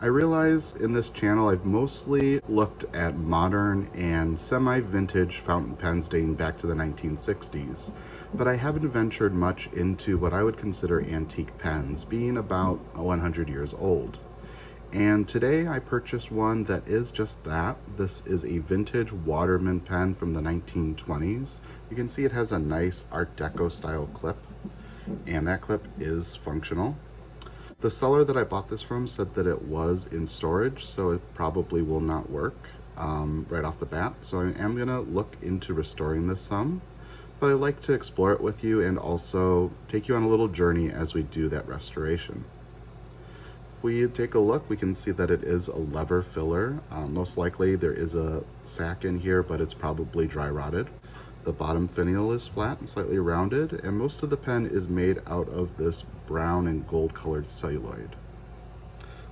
I realize in this channel I've mostly looked at modern and semi-vintage fountain pens dating back to the 1960s, but I haven't ventured much into what I would consider antique pens, being about 100 years old. And today I purchased one that is just that. This is a vintage Waterman pen from the 1920s. You can see it has a nice Art Deco style clip, and that clip is functional. The seller that I bought this from said that it was in storage, so it probably will not work right off the bat. So I am gonna look into restoring this some, but I'd like to explore it with you and also take you on a little journey as we do that restoration. If we take a look, we can see that it is a lever filler. Most likely there is a sac in here, but it's probably dry rotted. The bottom finial is flat and slightly rounded, and most of the pen is made out of this brown and gold colored celluloid.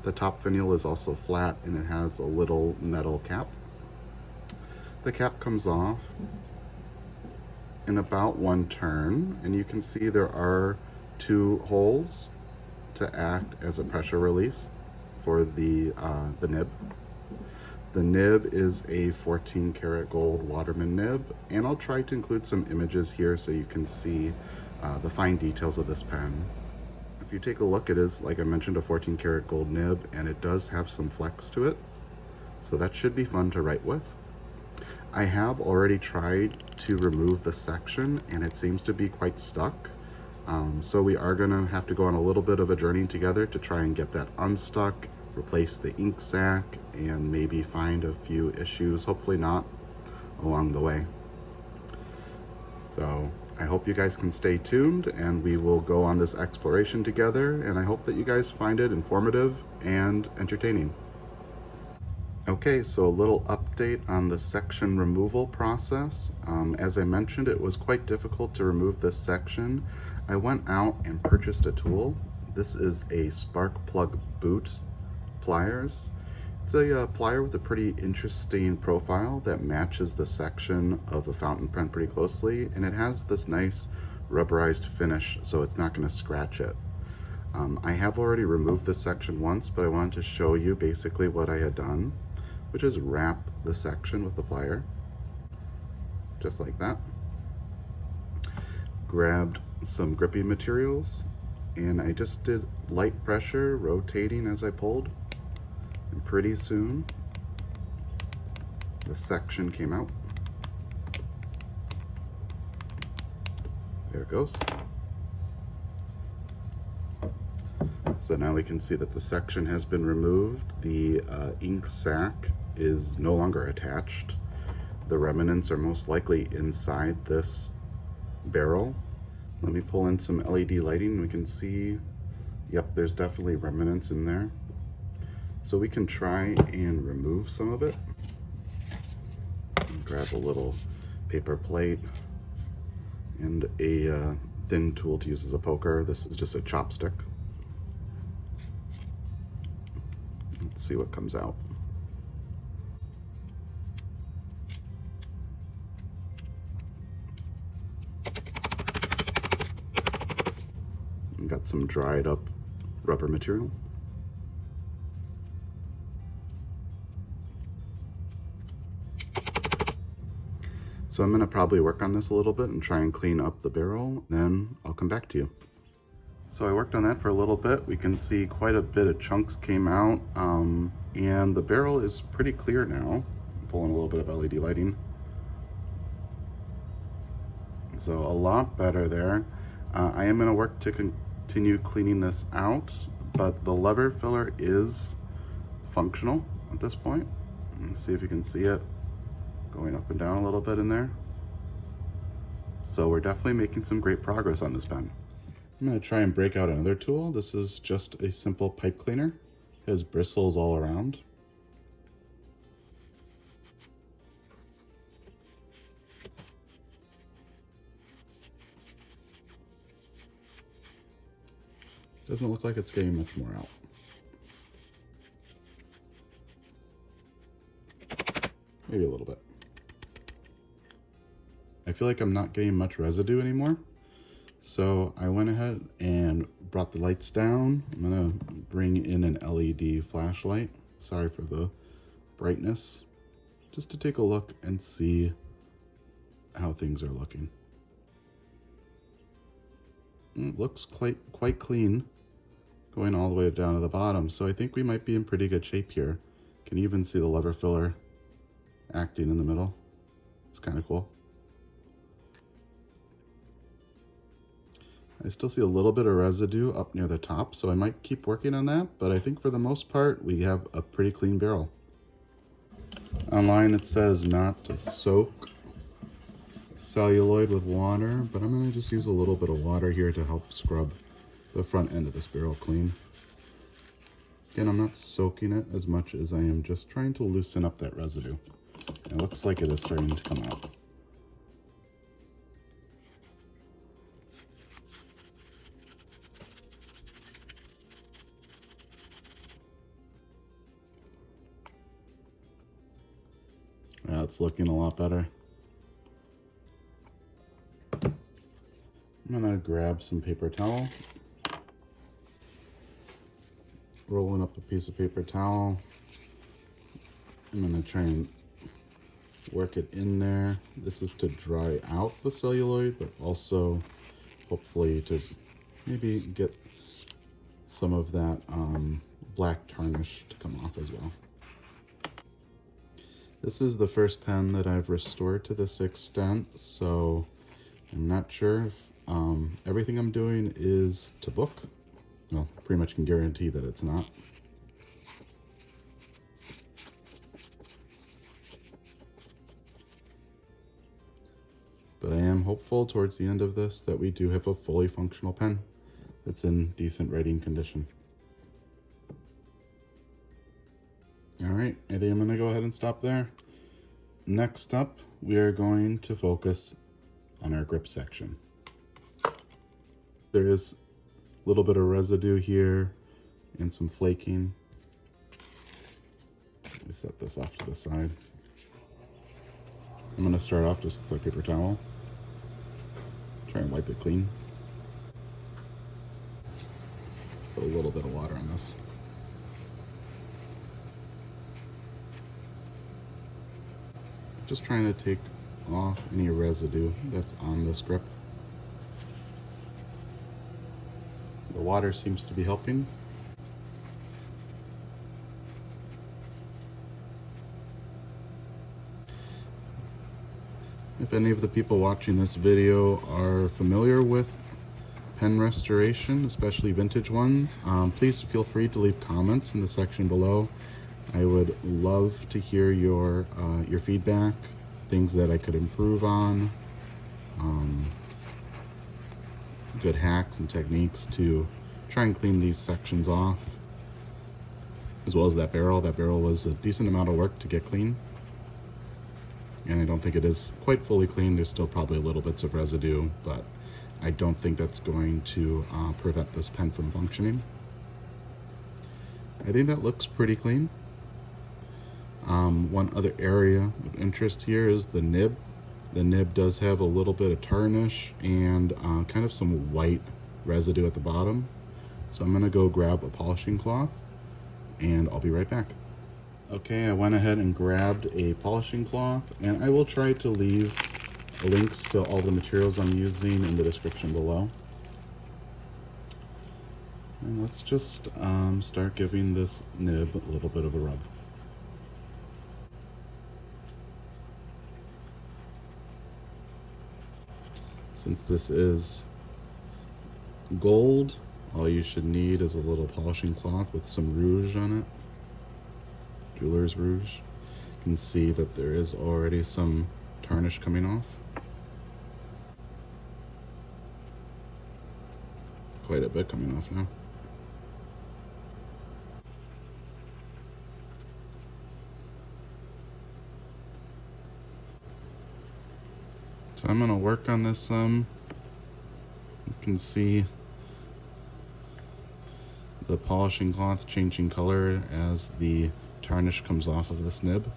The top finial is also flat and it has a little metal cap. The cap comes off in about one turn, and you can see there are two holes to act as a pressure release for the nib. The nib is a 14 karat gold Waterman nib, and I'll try to include some images here so you can see the fine details of this pen. If you take a look, it is, like I mentioned, a 14 karat gold nib, and it does have some flex to it, so that should be fun to write with. I have already tried to remove the section, and it seems to be quite stuck. So we are gonna have to go on a little bit of a journey together to try and get that unstuck, replace the ink sac, and maybe find a few issues, hopefully not, along the way. So I hope you guys can stay tuned and we will go on this exploration together, and I hope that you guys find it informative and entertaining. Okay, so a little update on the section removal process. As I mentioned, it was quite difficult to remove this section. I went out and purchased a tool. This is a spark plug boot pliers. It's a plier with a pretty interesting profile that matches the section of a fountain pen pretty closely, and it has this nice rubberized finish, so it's not going to scratch it. I have already removed this section once, but I wanted to show you basically what I had done, which is wrap the section with the plier, just like that. Grabbed some gripping materials, and I just did light pressure, rotating as I pulled, and pretty soon the section came out. There it goes. So now we can see that the section has been removed. The ink sac is no longer attached. The remnants are most likely inside this barrel. Let me pull in some LED lighting. We can see, yep, there's definitely remnants in there. So we can try and remove some of it. Grab a little paper plate and a thin tool to use as a poker. This is just a chopstick. Let's see what comes out. Got some dried up rubber material. So I'm gonna probably work on this a little bit and try and clean up the barrel, then I'll come back to you. So I worked on that for a little bit. We can see quite a bit of chunks came out, and the barrel is pretty clear now. I'm pulling a little bit of LED lighting. So a lot better there. I am gonna work to continue cleaning this out, but the lever filler is functional at this point. Let's see if you can see it going up and down a little bit in there. So we're definitely making some great progress on this pen. I'm going to try and break out another tool. This is just a simple pipe cleaner. It has bristles all around. Doesn't look like it's getting much more out. Maybe a little bit. I feel like I'm not getting much residue anymore. So I went ahead and brought the lights down. I'm gonna bring in an LED flashlight. Sorry for the brightness. Just to take a look and see how things are looking. It looks quite clean going all the way down to the bottom, so I think we might be in pretty good shape here. Can even see the lever filler acting in the middle. It's kind of cool. I still see a little bit of residue up near the top, so I might keep working on that, but I think for the most part we have a pretty clean barrel. Online it says not to soak celluloid with water, but I'm going to just use a little bit of water here to help scrub the front end of this barrel clean. Again, I'm not soaking it as much as I am just trying to loosen up that residue. It looks like it is starting to come out. It's looking a lot better. I'm gonna grab some paper towel. Rolling up a piece of paper towel. I'm gonna try and work it in there. This is to dry out the celluloid, but also hopefully to maybe get some of that black tarnish to come off as well. This is the first pen that I've restored to this extent, so I'm not sure if everything I'm doing is to book. Well, pretty much can guarantee that it's not. But I am hopeful towards the end of this that we do have a fully functional pen that's in decent writing condition. All right, I think I'm gonna go ahead and stop there. Next up, we are going to focus on our grip section. There is a little bit of residue here and some flaking. Let me set this off to the side. I'm gonna start off just with a paper towel. Try and wipe it clean. Put a little bit of water on this. Just trying to take off any residue that's on this grip. The water seems to be helping. If any of the people watching this video are familiar with pen restoration, especially vintage ones, please feel free to leave comments in the section below. I would love to hear your feedback, things that I could improve on, good hacks and techniques to try and clean these sections off, as well as that barrel. That barrel was a decent amount of work to get clean, and I don't think it is quite fully clean. There's still probably little bits of residue, but I don't think that's going to prevent this pen from functioning. I think that looks pretty clean. One other area of interest here is the nib. The nib does have a little bit of tarnish and kind of some white residue at the bottom. So I'm gonna go grab a polishing cloth and I'll be right back. Okay, I went ahead and grabbed a polishing cloth, and I will try to leave links to all the materials I'm using in the description below. And let's just start giving this nib a little bit of a rub. Since this is gold, all you should need is a little polishing cloth with some rouge on it. Jeweler's rouge. You can see that there is already some tarnish coming off. Quite a bit coming off now. So I'm going to work on this some. You can see the polishing cloth changing color as the tarnish comes off of this nib.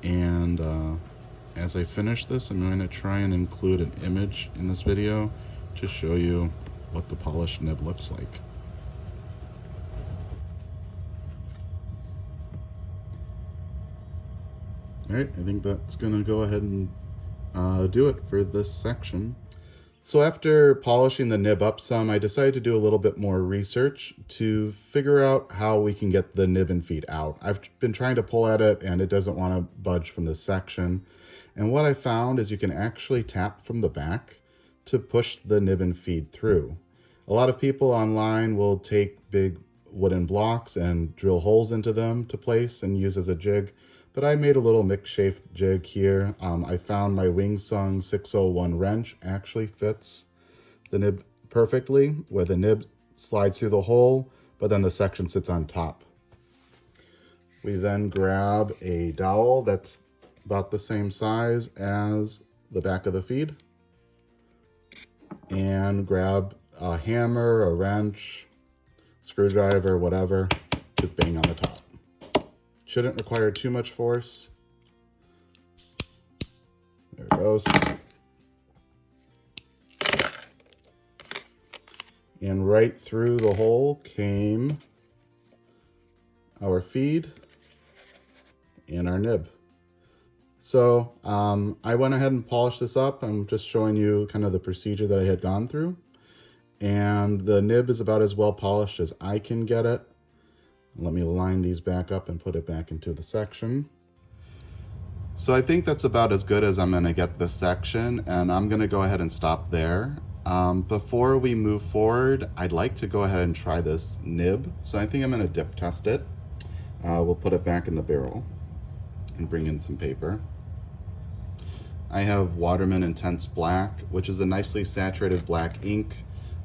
And as I finish this, I'm going to try and include an image in this video to show you what the polished nib looks like. Alright, I think that's gonna go ahead and do it for this section. So after polishing the nib up some, I decided to do a little bit more research to figure out how we can get the nib and feed out. I've been trying to pull at it and it doesn't want to budge from this section. And what I found is you can actually tap from the back to push the nib and feed through. A lot of people online will take big wooden blocks and drill holes into them to place and use as a jig. But I made a little mix-shaped jig here. I found my Wingsung 601 wrench actually fits the nib perfectly, where the nib slides through the hole, but then the section sits on top. We then grab a dowel that's about the same size as the back of the feed, and grab a hammer, a wrench, screwdriver, whatever, to bang on the top. Shouldn't require too much force. There it goes. And right through the hole came our feed and our nib. So I went ahead and polished this up. I'm just showing you kind of the procedure that I had gone through. And the nib is about as well polished as I can get it. Let me line these back up and put it back into the section. So I think that's about as good as I'm gonna get this section, and I'm gonna go ahead and stop there. Before we move forward, I'd like to go ahead and try this nib. So I think I'm gonna dip test it. We'll put it back in the barrel and bring in some paper. I have Waterman Intense Black, which is a nicely saturated black ink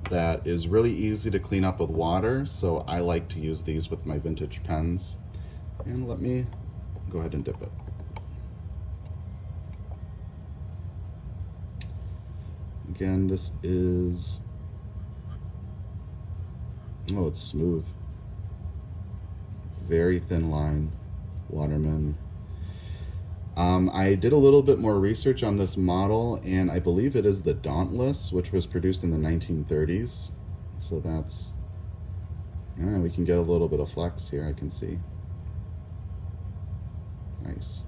that is really easy to clean up with water, so I like to use these with my vintage pens. And let me go ahead and dip it. Again, this is, oh, it's smooth. Very thin line, Waterman. I did a little bit more research on this model, and I believe it is the Dauntless, which was produced in the 1930s. So that's, we can get a little bit of flex here, I can see. Nice.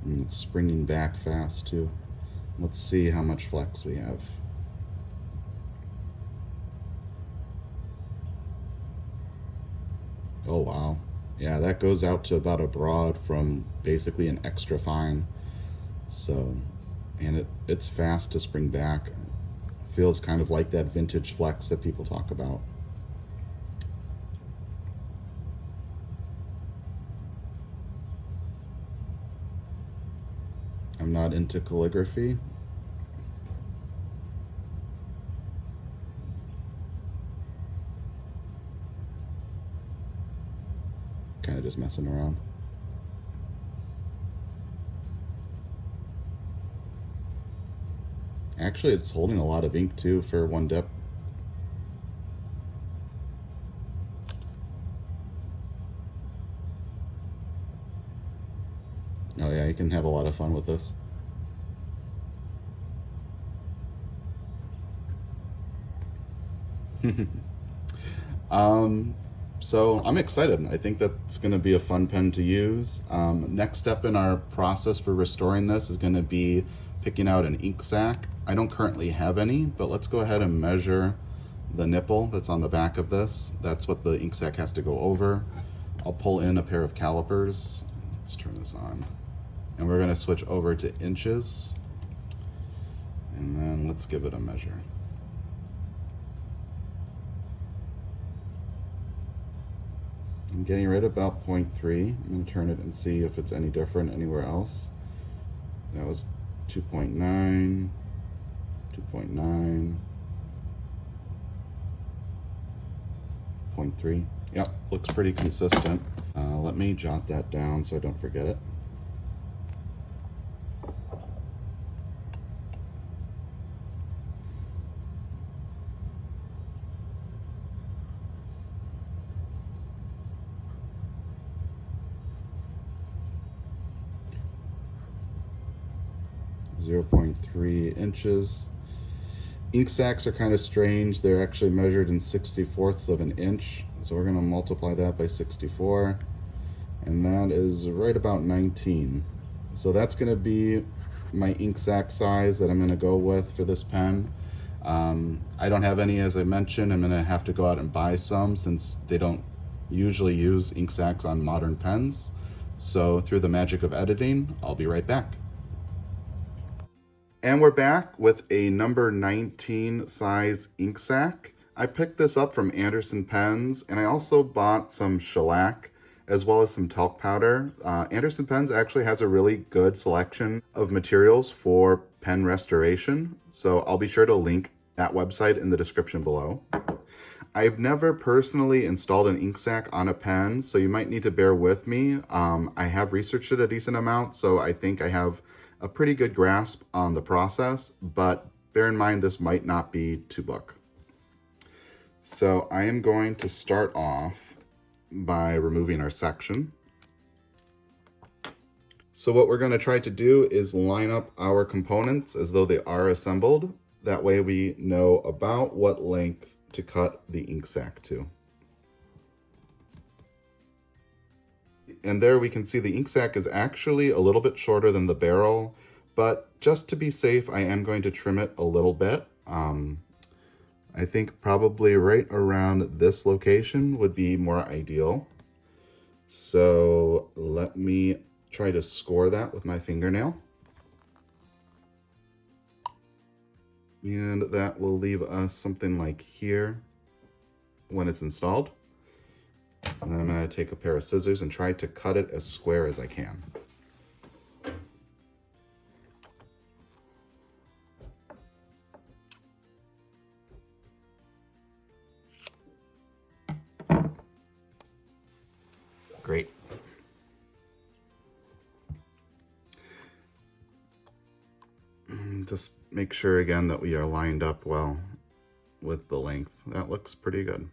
And it's springing back fast too. Let's see how much flex we have. Oh wow, yeah, that goes out to about a broad from basically an extra fine. So, and it's fast to spring back. Feels kind of like that vintage flex that people talk about. I'm not into calligraphy. Kind of just messing around. Actually, it's holding a lot of ink too for one dip. Oh yeah, you can have a lot of fun with this. So I'm excited. I think that's going to be a fun pen to use. Next step in our process for restoring this is going to be picking out an ink sac. I don't currently have any, but let's go ahead and measure the nipple that's on the back of this. That's what the ink sac has to go over. I'll pull in a pair of calipers. Let's turn this on. And we're going to switch over to inches. And then let's give it a measure. I'm getting right about 0.3. I'm going to turn it and see if it's any different anywhere else. That was 2.9, 2.9, 0.3. Yep, looks pretty consistent. Let me jot that down so I don't forget it. 0.3 inches. Ink sacs are kind of strange. They're actually measured in 64ths of an inch. So we're going to multiply that by 64. And that is right about 19. So that's going to be my ink sac size that I'm going to go with for this pen. I don't have any, as I mentioned. I'm going to have to go out and buy some since they don't usually use ink sacs on modern pens. So through the magic of editing, I'll be right back. And we're back with a number 19 size ink sac. I picked this up from Anderson Pens, and I also bought some shellac as well as some talc powder. Anderson Pens actually has a really good selection of materials for pen restoration, so I'll be sure to link that website in the description below. I've never personally installed an ink sac on a pen, so you might need to bear with me. I have researched it a decent amount, so I think I have a pretty good grasp on the process, but bear in mind this might not be to book. So I am going to start off by removing our section. So what we're going to try to do is line up our components as though they are assembled. That way we know about what length to cut the ink sac to. And there we can see the ink sac is actually a little bit shorter than the barrel, but just to be safe, I am going to trim it a little bit. I think probably right around this location would be more ideal. So let me try to score that with my fingernail. And that will leave us something like here when it's installed. And then I'm going to take a pair of scissors and try to cut it as square as I can. Great. Just make sure again that we are lined up well with the length. That looks pretty good.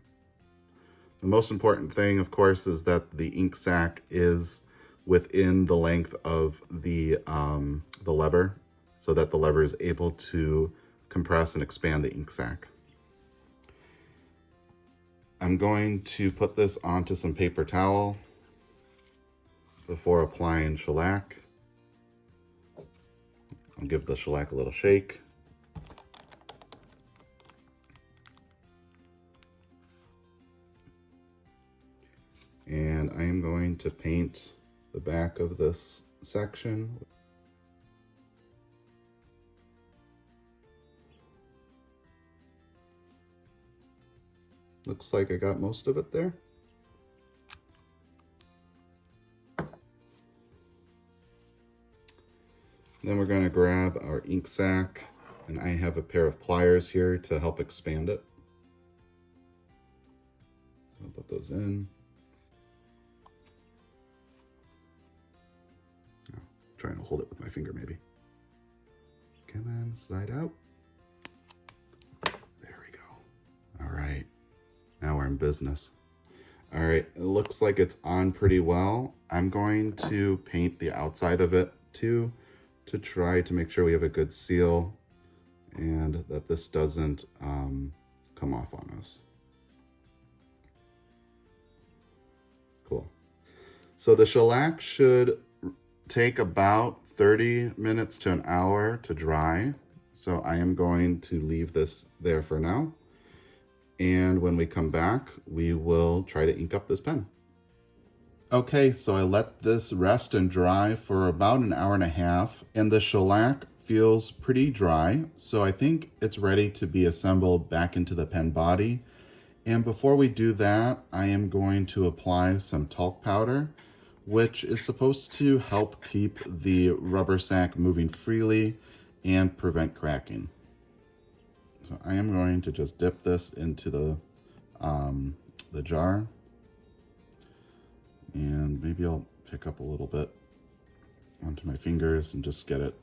The most important thing, of course, is that the ink sac is within the length of the lever, so that the lever is able to compress and expand the ink sac. I'm going to put this onto some paper towel before applying shellac. I'll give the shellac a little shake. And I am going to paint the back of this section. Looks like I got most of it there. Then we're going to grab our ink sac, and I have a pair of pliers here to help expand it. I'll put those in. Oh, trying to hold it with my finger maybe. Come on, slide out. There we go. All right, now we're in business. All right, it looks like it's on pretty well. I'm going to paint the outside of it too, to try to make sure we have a good seal and that this doesn't come off on us. Cool. So the shellac should take about 30 minutes to an hour to dry. So I am going to leave this there for now. And when we come back, we will try to ink up this pen. Okay, so I let this rest and dry for about an hour and a half, and the shellac feels pretty dry, so I think it's ready to be assembled back into the pen body. And before we do that, I am going to apply some talc powder, which is supposed to help keep the rubber sac moving freely and prevent cracking. So I am going to just dip this into the jar. And maybe I'll pick up a little bit onto my fingers and just get it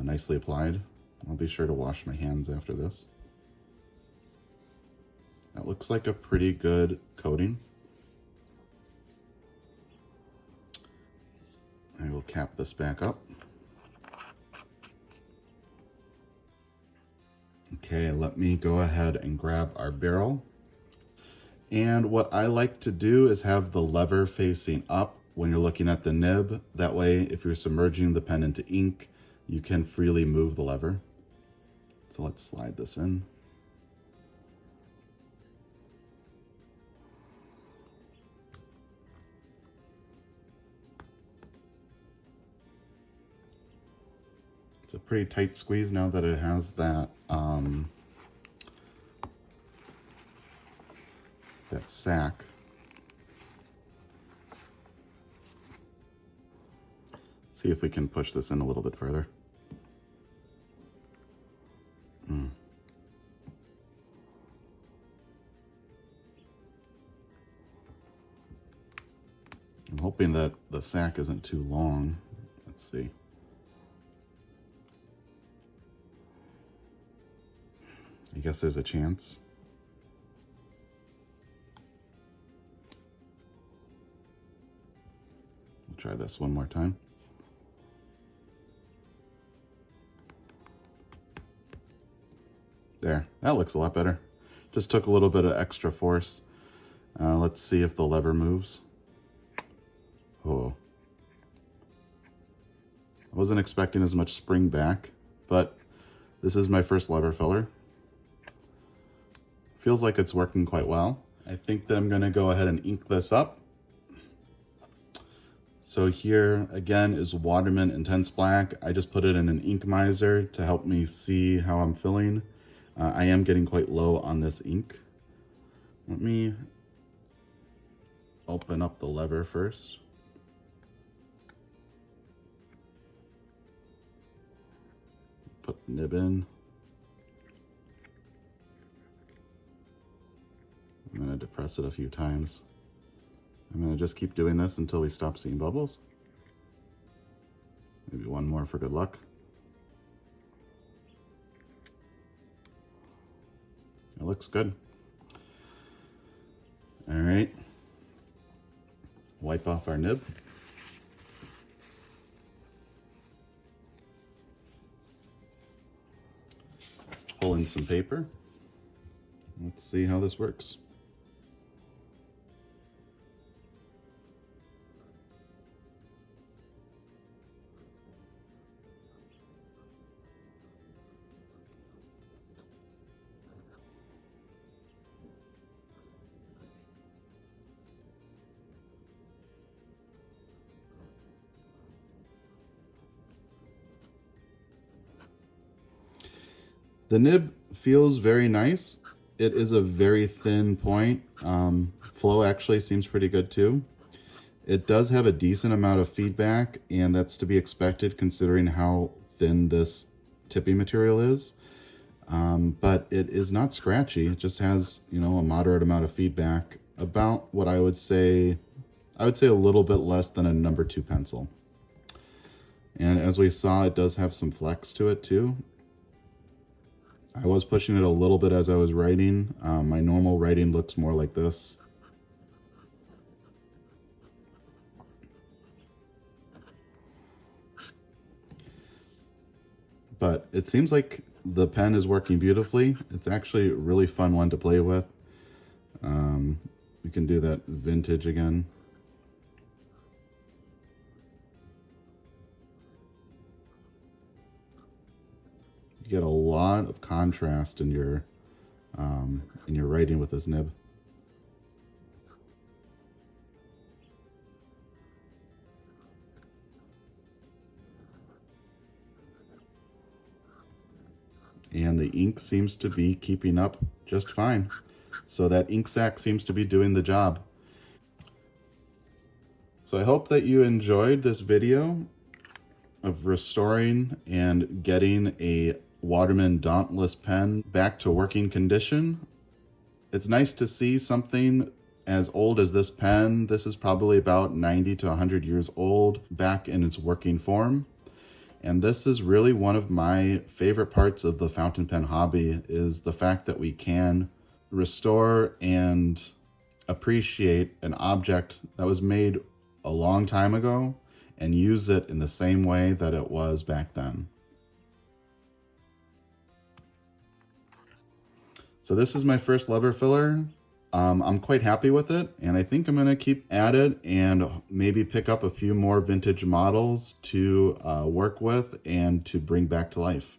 nicely applied. I'll be sure to wash my hands after this. That looks like a pretty good coating. I will cap this back up. Okay, let me go ahead and grab our barrel. And what I like to do is have the lever facing up when you're looking at the nib. That way, if you're submerging the pen into ink, you can freely move the lever. So let's slide this in. It's a pretty tight squeeze now that it has that that sack. See if we can push this in a little bit further. I'm hoping that the sack isn't too long. Let's see. I guess there's a chance. We'll try this one more time. There, that looks a lot better. Just took a little bit of extra force. Let's see if the lever moves. Oh. I wasn't expecting as much spring back, but this is my first lever filler. Feels like it's working quite well. I think that I'm gonna go ahead and ink this up. So here again is Waterman Intense Black. I just put it in an ink miser to help me see how I'm filling. I am getting quite low on this ink. Let me open up the lever first. Put the nib in. I'm going to depress it a few times. I'm going to just keep doing this until we stop seeing bubbles. Maybe one more for good luck. It looks good. All right. Wipe off our nib. Pull in some paper. Let's see how this works. The nib feels very nice. It is a very thin point. Flow actually seems pretty good too. It does have a decent amount of feedback, and that's to be expected considering how thin this tipping material is. But it is not scratchy. It just has, you know, a moderate amount of feedback, about what I would say a little bit less than a number 2 pencil. And as we saw, it does have some flex to it too. I was pushing it a little bit as I was writing. My normal writing looks more like this. But it seems like the pen is working beautifully. It's actually a really fun one to play with. We can do that vintage again. You get a lot of contrast in your writing with this nib. And the ink seems to be keeping up just fine. So that ink sac seems to be doing the job. So I hope that you enjoyed this video of restoring and getting a Waterman Dauntless pen back to working condition. It's nice to see something as old as this pen. This is probably about 90 to 100 years old, back in its working form. And this is really one of my favorite parts of the fountain pen hobby, is the fact that we can restore and appreciate an object that was made a long time ago and use it in the same way that it was back then. So this is my first lever filler. I'm quite happy with it, and I think I'm going to keep at it and maybe pick up a few more vintage models to work with and to bring back to life.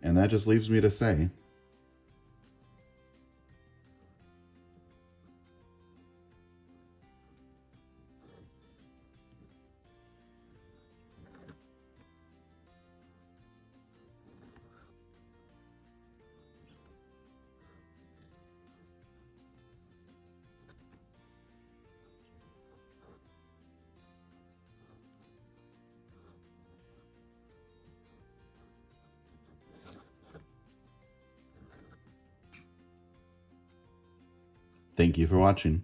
And that just leaves me to say, thank you for watching.